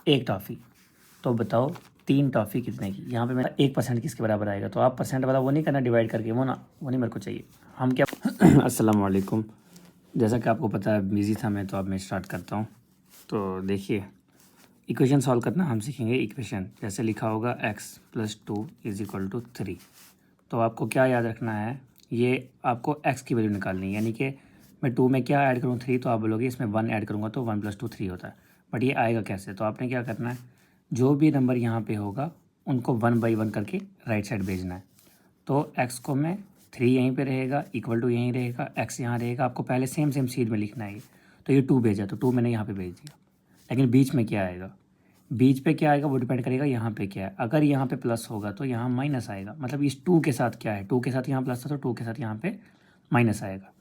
एक टॉफ़ी। तो बताओ 3 टॉफ़ी कितने की। यहाँ पे मेरा 1% किसके बराबर आएगा। तो आप परसेंट वाला वो नहीं करना डिवाइड करके, वो नहीं मेरे को चाहिए। हम क्या अस्सलाम वालेकुम। जैसा कि आपको पता है बिज़ी था मैं, तो अब मैं स्टार्ट करता हूँ। तो देखिए, इक्वेशन सॉल्व करना हम सीखेंगे। इक्वेशन जैसे लिखा होगा x + 2 = 3। तो आपको क्या याद रखना है, ये आपको x की वैल्यू निकालनी है। यानी कि मैं 2 में क्या ऐड करूँ 3, तो आप बोलोगे इसमें 1 ऐड करूँगा तो 1 + 2 3 होता है। बट ये आएगा कैसे, तो आपने क्या करना है, जो भी नंबर यहाँ पे होगा उनको 1 बाई 1 करके राइट साइड भेजना है। तो x को मैं 3 यहीं पे रहेगा, = यहीं रहेगा, x यहाँ रहेगा। आपको पहले सेम सीट में लिखना है ये। तो ये 2 भेजा, तो 2 मैंने यहाँ पे भेज दिया। लेकिन बीच में क्या आएगा, बीच पे क्या आएगा वो डिपेंड करेगा यहाँ पे क्या है। अगर यहाँ पे प्लस होगा तो यहाँ माइनस आएगा। मतलब इस 2 के साथ क्या है, 2 के साथ यहाँ प्लस था तो 2 के साथ यहाँ पे माइनस आएगा।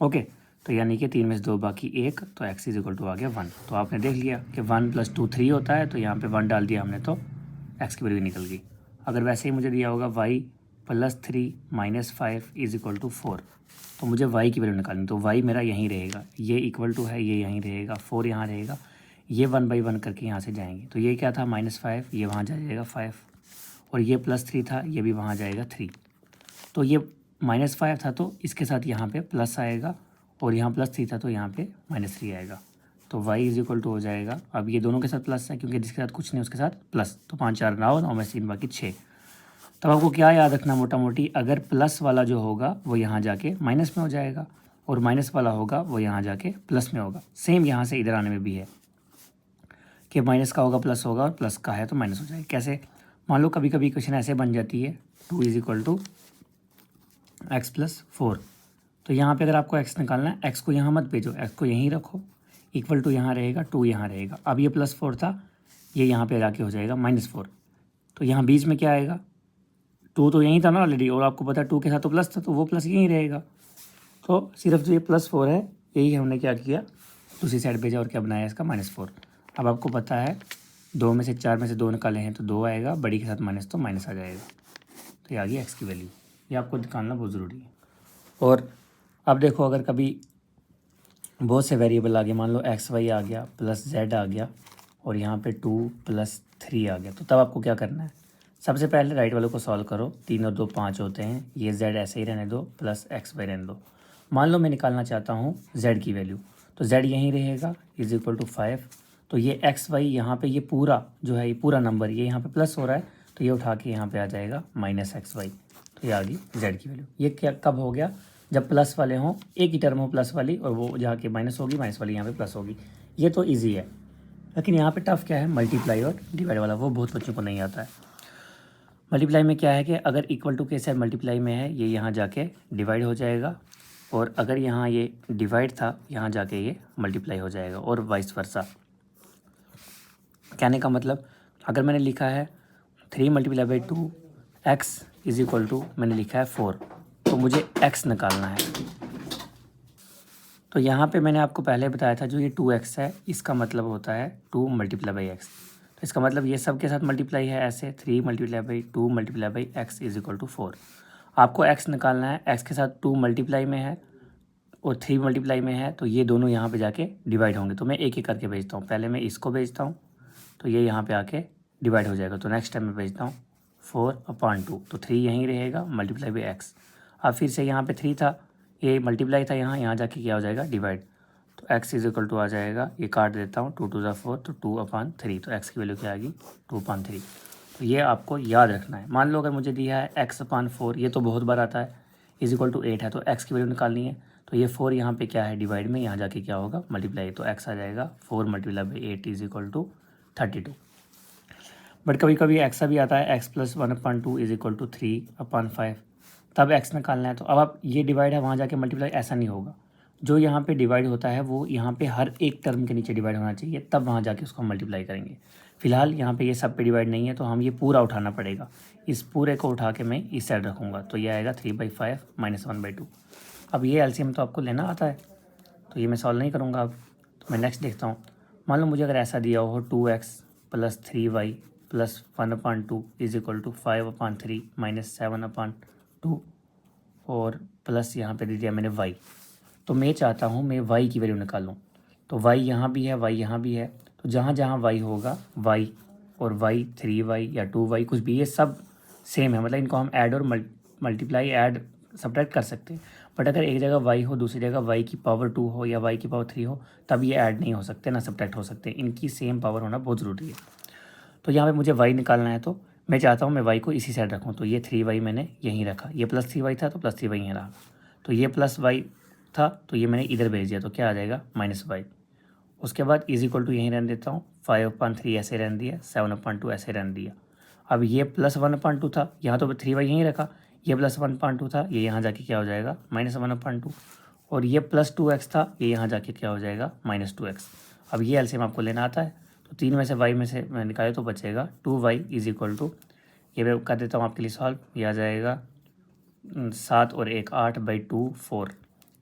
ओके, तो यानी कि 3 में से 2 बाकी 1, तो x = आ गया 1। तो आपने देख लिया कि 1 + 2 3 होता है, तो यहाँ पे 1 डाल दिया हमने तो x की वैल्यू निकल गई। अगर वैसे ही मुझे दिया होगा y + 3 - 5 = 4, तो मुझे y की वैल्यू निकालनी। तो y मेरा यहीं रहेगा, ये = है, ये यहीं रहेगा, 4 यहाँ रहेगा, ये 1 बाई 1 करके यहाँ से जाएंगे। तो ये क्या था -5, ये वहाँ जाएगा 5, और ये +3 था, ये भी वहाँ जाएगा 3। तो ये -5 था तो इसके साथ यहाँ पे प्लस आएगा, और यहाँ +3 था तो यहाँ पे -3 आएगा। तो y = हो जाएगा, अब ये दोनों के साथ प्लस है क्योंकि जिसके साथ कुछ नहीं उसके साथ प्लस, तो 5 4 9, 9 में 3 बाकी 6। तब आपको क्या याद रखना मोटा मोटी, अगर प्लस वाला जो होगा वो यहाँ जाके माइनस में हो जाएगा, और माइनस वाला होगा वो यहाँ जाके प्लस में होगा। सेम यहाँ से इधर आने में भी है कि माइनस का होगा प्लस होगा, और प्लस का है तो माइनस हो जाएगा। कैसे, मान लो कभी कभी क्वेश्चन ऐसे बन जाती है 2 = x + 4। तो यहाँ पे अगर आपको x निकालना है, x को यहाँ मत भेजो, x को यहीं रखो, = यहाँ रहेगा, 2 यहाँ रहेगा। अब ये +4 था, ये यहाँ पे जाके हो जाएगा -4। तो यहाँ बीच में क्या आएगा, 2 तो यहीं था ना ऑलरेडी, और आपको पता है 2 के साथ तो प्लस था, तो वो प्लस यहीं रहेगा। तो सिर्फ जो ये +4 है, यही हमने क्या किया, दूसरी साइड भेजा और क्या बनाया इसका -4। अब आपको पता है 2 में से 4 में से 2 निकाले हैं तो 2 आएगा, बड़ी के साथ माइनस तो माइनस आ जाएगा। तो ये आ गई x की वैल्यू। ये आपको निकालना बहुत ज़रूरी है। और अब देखो, अगर कभी बहुत से वेरिएबल आ गए, मान लो x y आ गया, +z आ गया, और यहाँ पे 2 + 3 आ गया, तो तब आपको क्या करना है, सबसे पहले राइट वाले को सॉल्व करो। 3 और 2 5 होते हैं, ये z ऐसे ही रहने दो, प्लस x y रहने दो। मान लो मैं निकालना चाहता हूँ z की वैल्यू, तो z यहीं रहेगा, = 5। तो ये x y यहाँ पे ये पूरा जो है, ये पूरा नंबर ये यहाँ पे प्लस हो रहा है, तो ये उठा के यहाँ पे आ जाएगा -xy। तो ये आ गई z की वैल्यू। ये क्या कब हो गया, जब प्लस वाले हों, एक ही टर्म हो प्लस वाली, और वो जहाँ के माइनस होगी, माइनस वाली यहाँ पे प्लस होगी। ये तो ईजी है। लेकिन यहाँ पे टफ क्या है, मल्टीप्लाई और डिवाइड वाला, वो बहुत बच्चों को नहीं आता है। मल्टीप्लाई में क्या है कि अगर = के साथ मल्टीप्लाई में है, ये यहाँ जाके डिवाइड हो जाएगा, और अगर यहाँ ये डिवाइड था, यहाँ जाके ये मल्टीप्लाई हो जाएगा, और वाइस वर्सा। कहने का मतलब, अगर मैंने लिखा है 3 × 2 x = मैंने लिखा है 4, तो मुझे x निकालना है। तो यहाँ पे मैंने आपको पहले बताया था, जो ये 2x है, इसका मतलब होता है 2 × x। तो इसका मतलब ये सब के साथ मल्टीप्लाई है, ऐसे 3 × 2 × x = 4। आपको x निकालना है, x के साथ 2 मल्टीप्लाई में है और 3 मल्टीप्लाई में है, तो ये दोनों यहाँ पे जाके डिवाइड होंगे। तो मैं एक एक करके भेजता हूँ। पहले मैं इसको भेजता हूँ, तो ये यहाँ पे आके डिवाइड हो जाएगा। तो नेक्स्ट टाइम मैं भेजता हूँ 4/2, तो 3 यहीं रहेगा, × x। अब फिर से यहाँ पे 3 था, ये मल्टीप्लाई था, यहाँ जाके क्या हो जाएगा, डिवाइड। तो x = आ जाएगा, ये काट देता हूँ, 2 2 4, तो 2/3। तो x की वैल्यू क्या आएगी, 2/3। तो ये आपको याद रखना है। मान लो अगर मुझे दिया है x/4, ये तो बहुत बार आता है, = 8 है, तो x की वैल्यू निकालनी है। तो ये 4 यहाँ पे क्या है, डिवाइड में, यहाँ जाके क्या होगा, मल्टीप्लाई। तो x आ जाएगा 4 × 8 = 32। बट कभी कभी ऐसा भी आता है, x + 1/2 = 3/5, तब x निकालना है। तो अब आप ये डिवाइड है, वहाँ जाके मल्टीप्लाई, ऐसा नहीं होगा। जो यहाँ पे डिवाइड होता है वो यहाँ पे हर एक टर्म के नीचे डिवाइड होना चाहिए, तब वहाँ जाके उसको मल्टीप्लाई करेंगे। फिलहाल यहाँ पे ये सब पे डिवाइड नहीं है, तो हम ये पूरा उठाना पड़ेगा। इस पूरे को उठा के मैं इस साइड रखूँगा, तो ये आएगा 3/5 - 1/2। अब ये एलसीएम तो आपको लेना आता है, तो ये मैं सॉल्व नहीं करूँगा अब। तो मैं नेक्स्ट देखता हूँ। मान लो मुझे अगर ऐसा दिया हो 2x + 3y + 1/2 = 5/3 - 7/2, और प्लस यहाँ पे दे दिया मैंने y। तो मैं चाहता हूँ मैं y की वैल्यू निकालूँ। तो y यहाँ भी है, y यहाँ भी है, तो जहाँ जहाँ y होगा y और y 3y या 2y कुछ भी ये सब सेम है, मतलब इनको हम ऐड और मल्टीप्लाई ऐड सब्ट्रैक्ट कर सकते हैं। बट अगर एक जगह y हो दूसरी जगह y की पावर 2 हो या y की पावर 3 हो तब ये ऐड नहीं हो सकते ना सब्ट्रैक्ट हो सकते, इनकी सेम पावर होना बहुत ज़रूरी है। तो यहाँ पे मुझे y निकालना है तो मैं चाहता हूँ मैं y को इसी साइड रखूँ, तो ये 3y मैंने यहीं रखा, ये प्लस 3y था तो प्लस 3y यहीं रहा, तो ये प्लस y था तो ये मैंने इधर भेज दिया, तो क्या आ जाएगा -y। उसके बाद इज इक्वल टू यहीं रहने देता हूँ, 5/3 ऐसे रहने दिया, 7/2 ऐसे रहने दिया। अब ये प्लस 1/2 था, यहाँ तो 3y यहीं रखा, ये प्लस 1/2 था, ये यहाँ जाके क्या हो जाएगा -1/2, और ये प्लस 2x था, ये यहाँ जाके क्या हो जाएगा -2x। अब ये एलसीएम आपको लेना आता है, तो 3 में से y में से मैं निकाले तो बचेगा 2y इज इक्वल टू, ये मैं कर देता हूँ आपके लिए सॉल्व, ये आ जाएगा 7 और 1 8/2 4,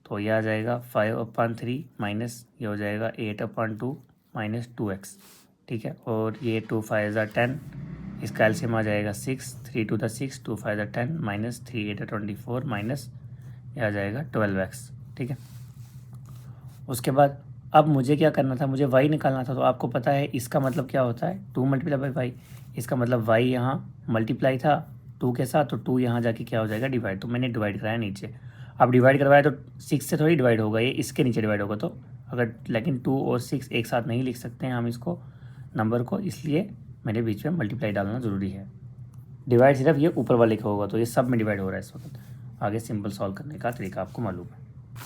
तो ये आ जाएगा 5/3 माइनस ये हो जाएगा 8/2 माइनस 2x, ठीक है। और ये 2 5 10, इसका एलसीएम आ जाएगा 6, 3 2 6, 2 5 10 माइनस 3 8 24 माइनस ये आ जाएगा 12x, ठीक है। उसके बाद अब मुझे क्या करना था, मुझे y निकालना था, तो आपको पता है इसका मतलब क्या होता है 2 मल्टीप्लाई बाई y, इसका मतलब y यहाँ मल्टीप्लाई था 2 के साथ, तो 2 यहाँ जाके क्या हो जाएगा डिवाइड, तो मैंने डिवाइड कराया नीचे। अब डिवाइड करवाया तो 6 से थोड़ी डिवाइड होगा, ये इसके नीचे डिवाइड होगा, तो अगर लेकिन 2 और 6 एक साथ नहीं लिख सकते हैं हम इसको नंबर को, इसलिए मेरे बीच में मल्टीप्लाई डालना ज़रूरी है। डिवाइड सिर्फ ये ऊपर वाले का होगा, तो ये सब में डिवाइड हो रहा है इस वक्त। आगे सिंपल सॉल्व करने का तरीका आपको मालूम है।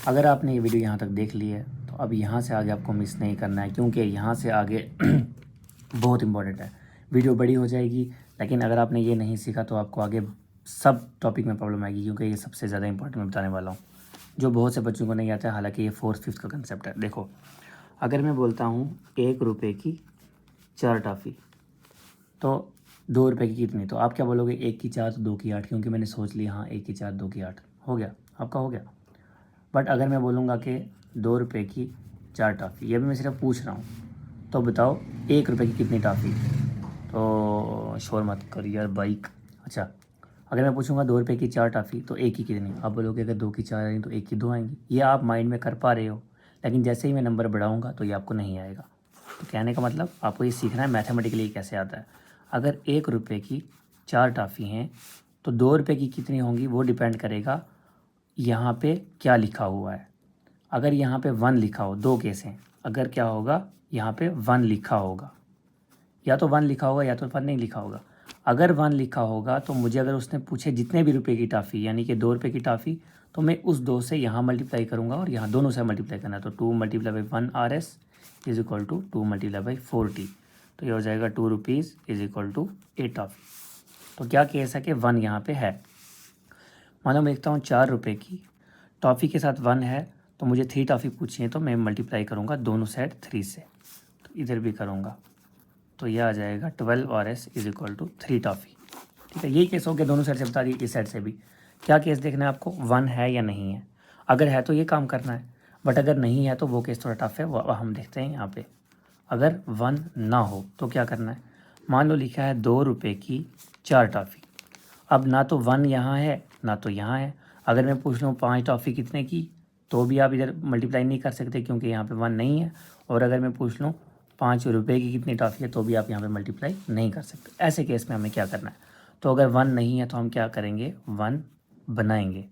अगर आपने ये वीडियो यहाँ तक देख ली है तो अब यहाँ से आगे आपको मिस नहीं करना है, क्योंकि यहाँ से आगे बहुत इंपॉर्टेंट है। वीडियो बड़ी हो जाएगी, लेकिन अगर आपने ये नहीं सीखा तो आपको आगे सब टॉपिक में प्रॉब्लम आएगी, क्योंकि ये सबसे ज़्यादा इंपॉर्टेंट मैं बताने वाला हूँ, जो बहुत से बच्चों को नहीं आता है। हालांकि ये 4th 5th का कंसेप्ट है। देखो, अगर मैं बोलता हूँ 1 रुपये की 4 टॉफ़ी, तो 2 रुपये की कितनी, तो आप क्या बोलोगे 1 की 4 तो 2 की 8, क्योंकि मैंने सोच लिया हाँ 1 की 4 2 की 8 हो गया, आपका हो गया। बट अगर मैं बोलूँगा कि 2 रुपये की 4 टॉफ़ी, ये भी मैं सिर्फ पूछ रहा हूँ, तो बताओ 1 रुपये की कितनी टॉफ़ी, तो शोर मत कर यार बाइक। अच्छा, अगर मैं पूछूंगा 2 रुपये की 4 टॉफ़ी तो 1 की कितनी, आप बोलोगे अगर 2 की 4 आएंगी तो 1 की 2 आएंगी, ये आप माइंड में कर पा रहे हो, लेकिन जैसे ही मैं नंबर बढ़ाऊँगा तो ये आपको नहीं आएगा। तो कहने का मतलब आपको ये सीखना है मैथमेटिकली कैसे आता है। अगर 1 रुपये की 4 टॉफ़ी हैं तो 2 रुपये की कितनी होंगी, वो डिपेंड करेगा यहाँ पे क्या लिखा हुआ है। अगर यहाँ पे 1 लिखा हो, 2 केस हैं, अगर क्या होगा यहाँ पे 1 लिखा होगा, या तो 1 लिखा होगा या तो 1 नहीं लिखा होगा। अगर 1 लिखा होगा तो मुझे अगर उसने पूछे जितने भी रुपए की टॉफ़ी, यानी कि 2 रुपये की टॉफ़ी, तो मैं उस 2 से यहाँ मल्टीप्लाई करूँगा और यहाँ दोनों से मल्टीप्लाई करना है, तो 2 multiply by 1 RS is equal to 2 multiply by 40, तो ये हो जाएगा 2 rupees is equal to 8 toffee. तो क्या केस है कि 1 यहाँ पे है। मान लो मैं देखता हूँ 4 रुपये की टॉफ़ी के साथ 1 है, तो मुझे 3 टॉफ़ी पूछी है, तो मैं मल्टीप्लाई करूँगा दोनों साइड 3 से, तो इधर भी करूँगा, तो यह आ जाएगा 12 RS is equal to 3 toffee, ठीक है। यही केस हो गया, दोनों साइड से बता दिए, इस साइड से भी। क्या केस देखना है आपको, 1 है या नहीं है। अगर है तो ये काम करना है, बट अगर नहीं है तो वो केस थोड़ा टफ है, वो हम देखते हैं यहाँ पे। अगर 1 ना हो तो क्या करना है, मान लो लिखा है 2 रुपये की 4 टॉफ़ी, अब ना तो 1 यहाँ है ना तो यहाँ है। अगर मैं पूछ लूँ 5 टॉफ़ी कितने की, तो भी आप इधर मल्टीप्लाई नहीं कर सकते, क्योंकि यहाँ पे 1 नहीं है। और अगर मैं पूछ लूँ 5 रुपये की कितनी टॉफ़ी है, तो भी आप यहाँ पे मल्टीप्लाई नहीं कर सकते। ऐसे केस में हमें क्या करना है, तो अगर 1 नहीं है तो हम क्या करेंगे, 1 बनाएंगे।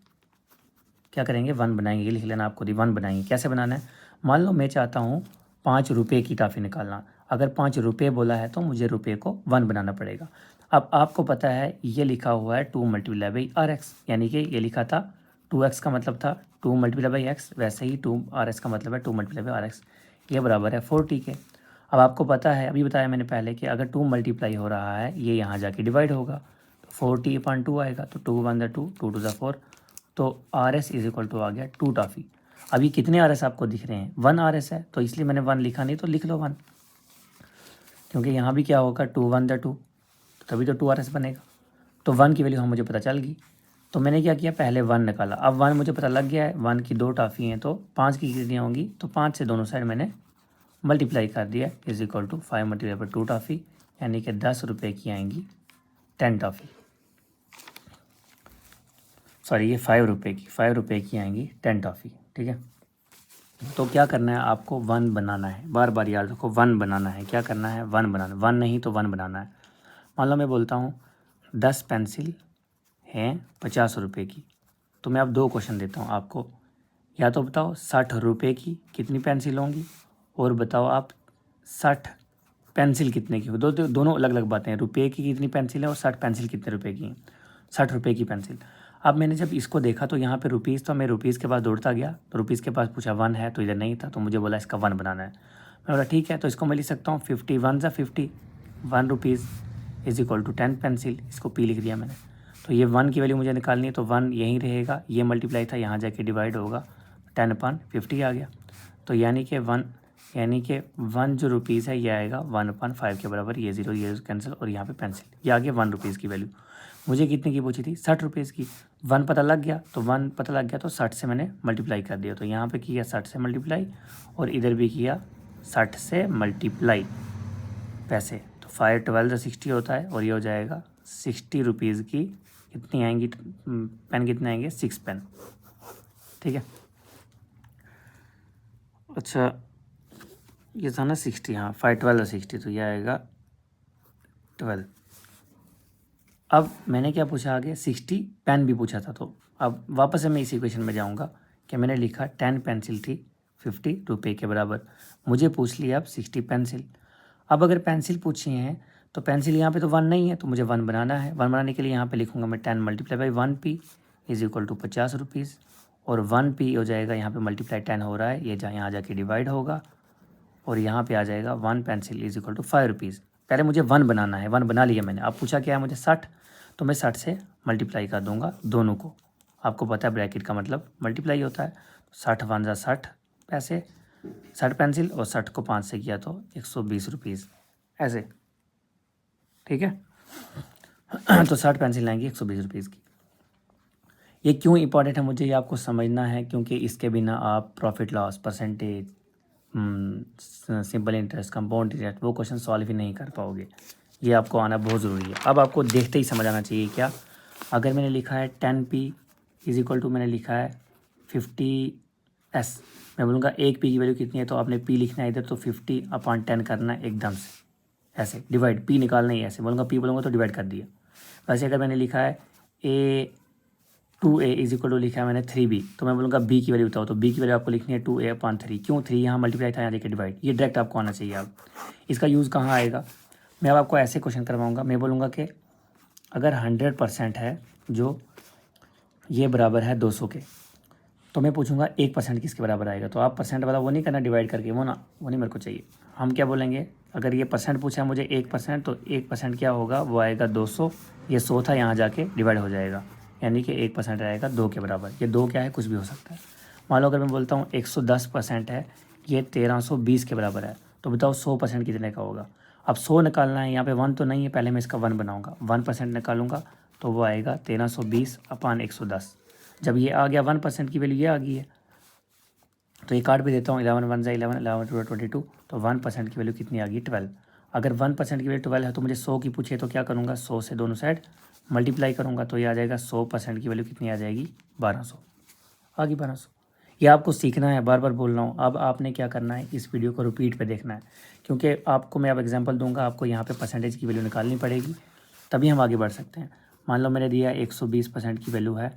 क्या करेंगे, 1 बनाएंगे, ये लिख लेना आपको, 1 बनाएंगे। कैसे बनाना है, मान लो मैं चाहता हूँ 5 रुपये की टॉफ़ी निकालना, अगर 5 रुपये बोला है तो मुझे रुपये को 1 बनाना पड़ेगा। अब आपको पता है ये लिखा हुआ है 2 मल्टीप्लाई बाई RX, यानी कि ये लिखा था 2x का मतलब था 2 मल्टीप्लाई बाई x, वैसे ही 2 RX का मतलब है 2 मल्टीप्लाई बाई RX, ये बराबर है 40 के। अब आपको पता है, अभी बताया मैंने पहले कि अगर 2 मल्टीप्लाई हो रहा है ये यहाँ जाके डिवाइड होगा, तो 40/2 आएगा, तो 2 1 2 2 2 4, तो RS इज इक्वल टू आ गया 2 टॉफ़ी। अभी कितने RS आपको दिख रहे हैं, 1 RS है, तो इसलिए मैंने 1 लिखा नहीं, तो लिख लो 1, क्योंकि यहाँ भी क्या होगा 2 1 2, तो तभी तो 2 RS बनेगा। तो 1 की वैल्यू हम मुझे पता चल गई, तो मैंने क्या किया, पहले 1 निकाला। अब 1 मुझे पता लग गया है, 1 की 2 टॉफ़ी हैं, तो 5 की कितनी होंगी, तो 5 से दोनों साइड मैंने मल्टीप्लाई कर दिया, is equal to 5 multiply by 2 toffee, यानी कि 10 रुपये की आएंगी 10 टॉफ़ी। सॉरी, ये 5 रुपये की आएंगी 10 टॉफ़ी, ठीक है। तो क्या करना है आपको, 1 बनाना है, बार बार याद रखो 1 बनाना है। क्या करना है, 1 बनाना, 1 नहीं तो 1 बनाना है। मान लो मैं बोलता हूँ 10 पेंसिल हैं 50 रुपये की, तो मैं अब 2 क्वेश्चन देता हूँ आपको। या तो बताओ 60 रुपये की कितनी पेंसिल होंगी, और बताओ आप 60 पेंसिल कितने की हो। दोनों अलग अलग बातें हैं, रुपये की कितनी पेंसिल है और 60 पेंसिल कितने रुपए की हैं। 60 रुपये की पेंसिल। अब मैंने जब इसको देखा तो यहाँ पे रुपीज़, तो मैं रुपीज़ के पास दौड़ता गया, तो रुपीज़ के पास पूछा 1 है, तो इधर नहीं था, तो मुझे बोला इसका 1 बनाना है। मैं बोला ठीक है, तो इसको मैं लिख सकता हूँ 50 1 ज़ा 50, 1 rupees is equal to 10 pencil. इसको पी लिख दिया मैंने। तो ये 1 की वैल्यू मुझे निकालनी है, तो 1 यहीं रहेगा, ये मल्टीप्लाई था, यहाँ जाके डिवाइड होगा, 10/50 आ गया। तो यानी कि 1 जो रुपीज़ है ये आएगा 1/5 के बराबर। ये ज़ीरो कैंसिल, और यहाँ पे पेंसिल, ये आ गया 1 रुपीज़ की वैल्यू। मुझे कितने की पूछी थी, 60 रुपीज़ की। 1 पता लग गया, तो 1 पता लग गया तो 60 से मैंने मल्टीप्लाई कर दिया। तो यहाँ पे किया 60 से मल्टीप्लाई, और इधर भी किया 60 से मल्टीप्लाई पैसे। तो 5 12 60 होता है, और ये हो जाएगा 60 रुपीज़ की कितनी आएंगी, पेन कितने आएंगे, 6 पेन। ठीक है। अच्छा ये था ना 60, हाँ 5 12 60, तो ये आएगा 12। अब मैंने क्या पूछा आगे, 60 पेन भी पूछा था। तो अब वापस से मैं इसी क्वेश्चन में जाऊंगा कि मैंने लिखा 10 पेंसिल थी 50 रुपये के बराबर। मुझे पूछ लिया अब 60 पेंसिल। अब अगर पेंसिल पूछी हैं तो पेंसिल यहाँ पे तो 1 नहीं है, तो मुझे 1 बनाना है। 1 बनाने के लिए यहाँ पे लिखूंगा मैं 10 multiply by 1p is equal to 50 rupees, और 1p हो जाएगा, यहाँ पे मल्टीप्लाई 10 हो रहा है, ये यहाँ जाके डिवाइड होगा, और यहाँ पे आ जाएगा 1 pencil is equal to 5 rupees. पहले मुझे 1 बनाना है, 1 बना लिया मैंने। अब पूछा क्या है मुझे 60, तो मैं 60 से मल्टीप्लाई कर दूंगा दोनों को। आपको पता है ब्रैकेट का मतलब मल्टीप्लाई होता है। 60 1 ज़ा 60 पैसे, 60 पेंसिल, और 60 को 5 से किया तो 120 रुपीज़, ऐसे। ठीक है। तो 60 पेंसिल आएंगी 120 रुपीज़ की। ये क्यों इंपॉर्टेंट है मुझे ये आपको समझना है, क्योंकि इसके बिना आप profit loss, percentage, simple interest, compound interest, वो क्वेश्चन सॉल्व ही नहीं कर पाओगे। ये आपको आना बहुत ज़रूरी है। अब आपको देखते ही समझ आना चाहिए क्या। अगर मैंने लिखा है 10p इज इक्वल टू, मैंने लिखा है 50s, मैं बोलूँगा 1p की वैल्यू कितनी है, तो आपने p लिखना है इधर, तो 50/10 करना है एकदम से, ऐसे डिवाइड, p निकालना ही ऐसे बोलूँगा, p बोलूँगा तो डिवाइड कर दिया। वैसे अगर मैंने लिखा है 2a इज इक्वल टू, लिखा है मैंने 3b, तो मैं बोलूँगा b की वैल्यू बताओ, तो b की वैल्यू आपको लिखनी है 2a/3। क्यों, 3 यहाँ मल्टीप्लाई था, यहाँ लेके डिवाइड, ये डायरेक्ट आपको आना चाहिए। आप इसका यूज़ कहाँ आएगा, मैं अब आपको ऐसे क्वेश्चन करवाऊँगा। मैं बोलूँगा कि अगर 100% है जो ये बराबर है 200 के, तो मैं पूछूंगा 1% किसके बराबर आएगा। तो आप परसेंट वाला वो नहीं करना डिवाइड करके, वो नहीं मेरे को चाहिए। हम क्या बोलेंगे, अगर ये परसेंट पूछा है मुझे 1%, तो 1% क्या होगा, वो आएगा 200। ये 100 था, यहाँ जाके डिवाइड हो जाएगा, यानी कि 1% आएगा 2 के बराबर। ये 2 क्या है, कुछ भी हो सकता है। मान लो अगर मैं बोलता हूँ 110% है, ये 1320 के बराबर है, तो बताओ 100% कितने का होगा। अब 100 निकालना है, यहाँ पे 1 तो नहीं है, पहले मैं इसका 1 बनाऊँगा, 1% निकालूंगा, तो वो आएगा 1320/110। जब ये आ गया 1% की वैल्यू ये आ गई है, तो ये काट भी देता हूँ, 11 1 ज़ा 11, 11 2 22, तो 1% की वैल्यू कितनी आ गई, 12। अगर 1% की वैल्यू 12 है, तो मुझे 100 की पूछे, तो क्या करूँगा, 100 से दोनों साइड मल्टीप्लाई करूँगा, तो ये आ जाएगा 100% की वैल्यू कितनी आ जाएगी, 1200 आ गई, 1200। ये आपको सीखना है, बार बार बोल रहा हूँ। अब आपने क्या करना है, इस वीडियो को रिपीट पे देखना है, क्योंकि आपको मैं अब एग्जांपल दूंगा, आपको यहाँ पे परसेंटेज की वैल्यू निकालनी पड़ेगी, तभी हम आगे बढ़ सकते हैं। मान लो मैंने दिया 120% की वैल्यू है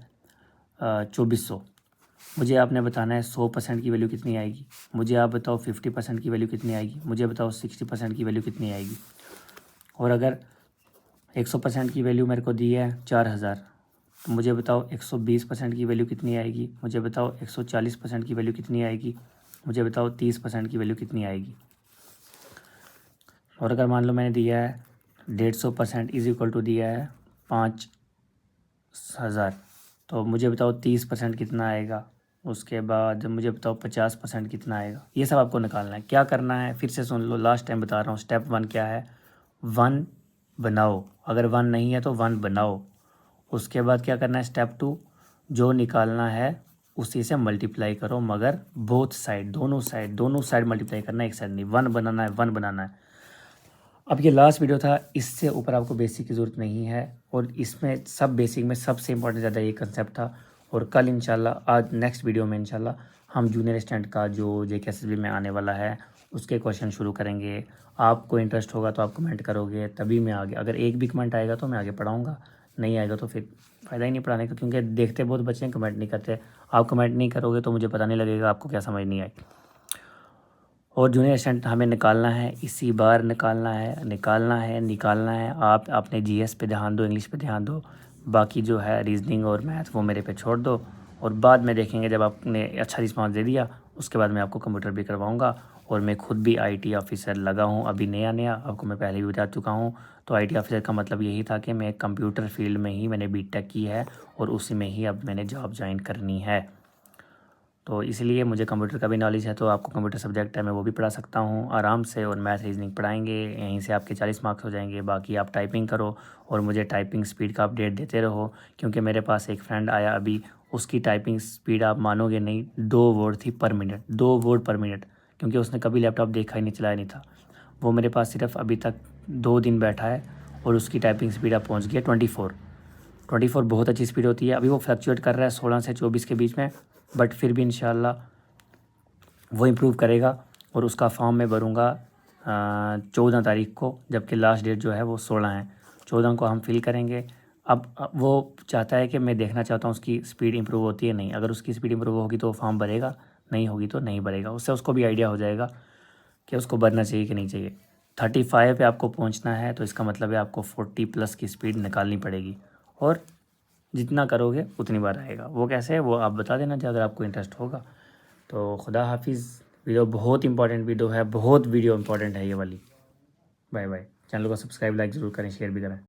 2400, मुझे आपने बताना है 100% की वैल्यू कितनी आएगी। मुझे आप बताओ 50% की वैल्यू कितनी आएगी, मुझे बताओ 60% की वैल्यू कितनी आएगी। और अगर 100% की वैल्यू मेरे को दी है 4000, तो मुझे बताओ 120% की वैल्यू कितनी आएगी, मुझे बताओ 140% की वैल्यू कितनी आएगी, मुझे बताओ 30% की वैल्यू कितनी आएगी। और अगर मान लो मैंने दिया है 150% इज इक्वल टू दिया है 5000, तो मुझे बताओ 30% कितना आएगा। उसके बाद मुझे बताओ 50% कितना आएगा। ये सब आपको निकालना है। क्या करना है, फिर से सुन लो, लास्ट टाइम बता रहा हूँ। स्टेप 1 क्या है, 1 बनाओ, अगर 1 नहीं है तो 1 बनाओ। उसके बाद क्या करना है, स्टेप 2, जो निकालना है उसी से मल्टीप्लाई करो, मगर बोथ साइड, दोनों साइड मल्टीप्लाई करना है, एक साइड नहीं। 1 बनाना है, 1 बनाना है। अब ये लास्ट वीडियो था, इससे ऊपर आपको बेसिक की ज़रूरत नहीं है, और इसमें सब बेसिक में सबसे इम्पोर्टेंट ज़्यादा ये कंसेप्ट था। और कल इंशाल्लाह, आज नेक्स्ट वीडियो में इंशाल्लाह हम जूनियर असिस्टेंट का जो JKSSB में आने वाला है उसके क्वेश्चन शुरू करेंगे। आपको इंटरेस्ट होगा तो आप कमेंट करोगे तभी मैं आगे, अगर एक भी कमेंट आएगा तो मैं आगे पढ़ाऊँगा, नहीं आएगा तो फिर फ़ायदा ही नहीं पढ़ाने का, क्योंकि देखते बहुत बच्चे हैं कमेंट नहीं करते। आप कमेंट नहीं करोगे तो मुझे पता नहीं लगेगा आपको क्या समझ नहीं आई। और जूनियर असिस्टेंट हमें निकालना है, इसी बार निकालना है। आप अपने GS पे ध्यान दो, इंग्लिश पे ध्यान दो, बाकी जो है रीजनिंग और मैथ वो मेरे पे छोड़ दो। और बाद में देखेंगे, जब आपने अच्छा रिस्पांस दे दिया उसके बाद मैं आपको कंप्यूटर भी करवाऊंगा। और मैं खुद भी IT ऑफिसर लगा हूँ अभी नया, आपको मैं पहले भी बता चुका हूँ। तो IT ऑफिसर का मतलब यही था कि मैं कंप्यूटर फील्ड में ही मैंने BTech की है और उसी में ही अब मैंने जॉब ज्वाइन करनी है। तो इसलिए मुझे कंप्यूटर का भी नॉलेज है, तो आपको कंप्यूटर सब्जेक्ट है मैं वो भी पढ़ा सकता हूँ आराम से। और मैथ रीजनिंग पढ़ाएंगे, यहीं से आपके 40 मार्क्स हो जाएंगे। बाकी आप टाइपिंग करो और मुझे टाइपिंग स्पीड का अपडेट देते रहो, क्योंकि मेरे पास एक फ्रेंड आया अभी, उसकी टाइपिंग स्पीड आप मानोगे नहीं, 2 वर्ड थी पर मिनट, 2 वर्ड पर मिनट, क्योंकि उसने कभी लैपटॉप देखा ही नहीं, चलाया नहीं था। वो मेरे पास सिर्फ अभी तक 2 दिन बैठा है और उसकी टाइपिंग स्पीड अब पहुँच गई है 24। बहुत अच्छी स्पीड होती है। अभी वो फ्लक्चुएट कर रहा है 16 से 24 के बीच में, बट फिर भी इंशाल्लाह वो इम्प्रूव करेगा। और उसका फॉर्म मैं भरूँगा 14 तारीख को, जबकि लास्ट डेट जो है वो 16 है। 14 को हम फिल करेंगे। अब वो चाहता है कि मैं देखना चाहता हूँ उसकी स्पीड इम्प्रूव होती है नहीं। अगर उसकी स्पीड इम्प्रूव होगी तो वो फॉर्म भरेगा, नहीं होगी तो नहीं भरेगा। उससे उसको भी आइडिया हो जाएगा कि उसको भरना चाहिए कि नहीं चाहिए। 35 पे आपको पहुँचना है, तो इसका मतलब है आपको 40+ की स्पीड निकालनी पड़ेगी। और जितना करोगे उतनी बार आएगा। वो कैसे है वो आप बता देना अगर आपको इंटरेस्ट होगा। तो खुदा हाफिज़। वीडियो बहुत इंपॉर्टेंट वीडियो है, बहुत वीडियो इंपॉर्टेंट है ये वाली। Bye bye. चैनल को सब्सक्राइब, लाइक ज़रूर करें, शेयर भी करें।